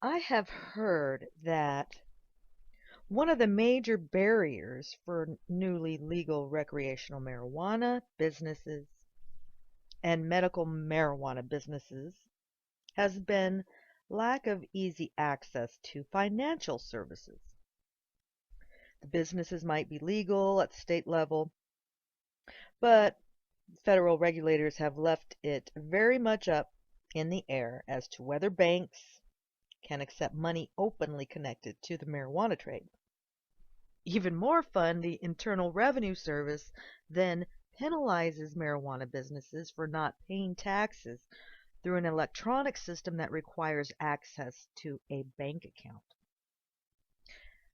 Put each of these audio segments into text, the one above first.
I have heard that one of the major barriers for newly legal recreational marijuana businesses and medical marijuana businesses has been lack of easy access to financial services. The businesses might be legal at the state level, but federal regulators have left it very much up in the air as to whether banks can accept money openly connected to the marijuana trade. Even more fun, the Internal Revenue Service then penalizes marijuana businesses for not paying taxes through an electronic system that requires access to a bank account.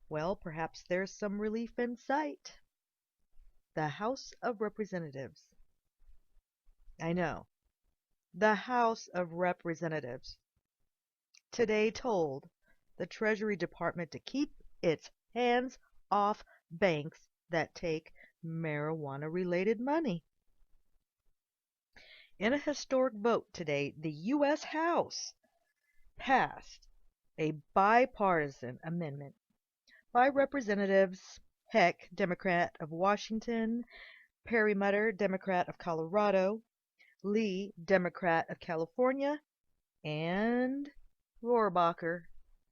Well, perhaps there's some relief in sight. The House of Representatives. I know. The House of Representatives today told the Treasury Department to keep its hands off banks that take marijuana-related money. In a historic vote today, the U.S. House passed a bipartisan amendment by Representatives Heck, Democrat of Washington, Perrymutter, Democrat of Colorado, Lee, Democrat of California, and Rohrabacher,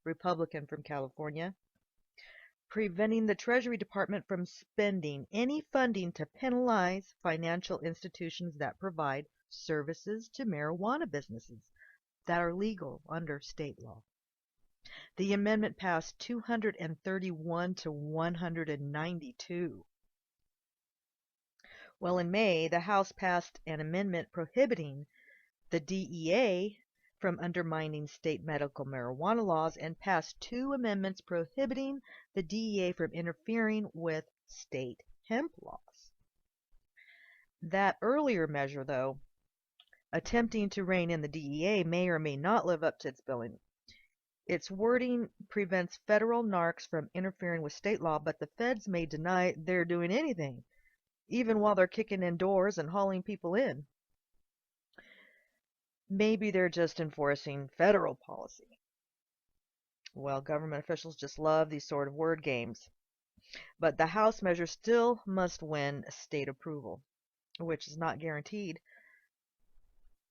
Republican from California, preventing the Treasury Department from spending any funding to penalize financial institutions that provide services to marijuana businesses that are legal under state law. The amendment passed 231 to 192. Well, in May, the House passed an amendment prohibiting the DEA from undermining state medical marijuana laws and passed two amendments prohibiting the DEA from interfering with state hemp laws. That earlier measure, though, attempting to rein in the DEA, may or may not live up to its billing. Its wording prevents federal narcs from interfering with state law, but the feds may deny they're doing anything, even while they're kicking in doors and hauling people in. Maybe they're just enforcing federal policy. Well, government officials just love these sort of word games. But the House measure still must win state approval, which is not guaranteed.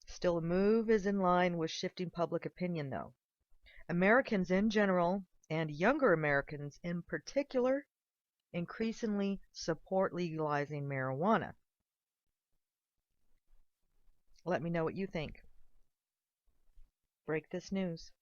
Still, the move is in line with shifting public opinion, though. Americans in general, and younger Americans in particular, increasingly support legalizing marijuana. Let me know what you think. Break this news.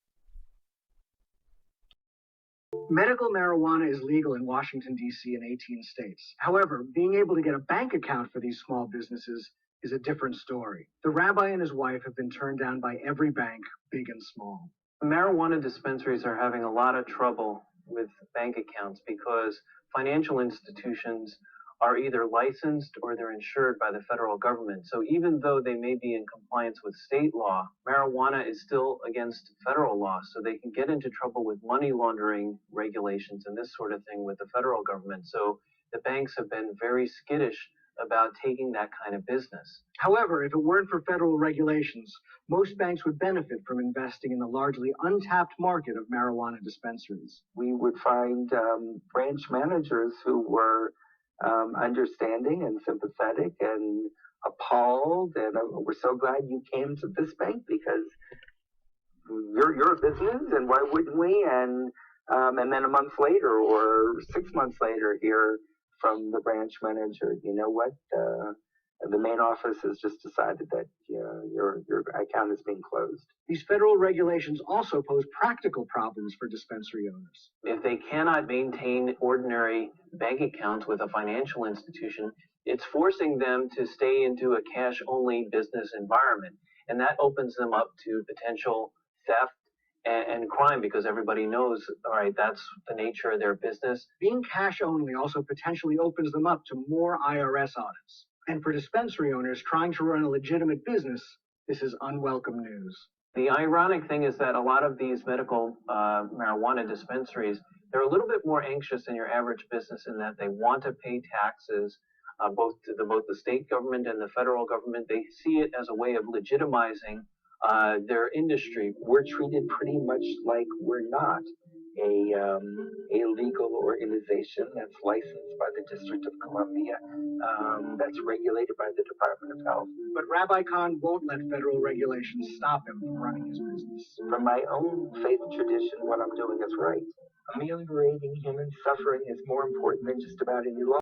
Medical marijuana is legal in Washington, D.C. and 18 states. However, being able to get a bank account for these small businesses is a different story. The rabbi and his wife have been turned down by every bank, big and small. Marijuana dispensaries are having a lot of trouble with bank accounts because financial institutions are either licensed or they're insured by the federal government. So even though they may be in compliance with state law, marijuana is still against federal law. So they can get into trouble with money laundering regulations and this sort of thing with the federal government. So the banks have been very skittish about taking that kind of business. However, if it weren't for federal regulations, most banks would benefit from investing in the largely untapped market of marijuana dispensaries. We would find branch managers who were understanding and sympathetic and appalled, and we're so glad you came to this bank because you're a business, and why wouldn't we? And then a month later or 6 months later, hear from the branch manager, you know what? The main office has just decided that your account is being closed. These federal regulations also pose practical problems for dispensary owners. If they cannot maintain ordinary bank accounts with a financial institution, it's forcing them to stay into a cash-only business environment. And that opens them up to potential theft and crime because everybody knows, all right, that's the nature of their business. Being cash only also potentially opens them up to more IRS audits. And for dispensary owners trying to run a legitimate business, this is unwelcome news. The ironic thing is that a lot of these medical marijuana dispensaries, they're a little bit more anxious than your average business in that they want to pay taxes, both to both the state government and the federal government. They see it as a way of legitimizing their industry. We're treated pretty much like we're not a legal organization that's licensed by the District of Columbia, that's regulated by the Department of Health. But Rabbi Khan won't let federal regulations stop him from running his business. From my own faith tradition, what I'm doing is right. Ameliorating human suffering is more important than just about any law.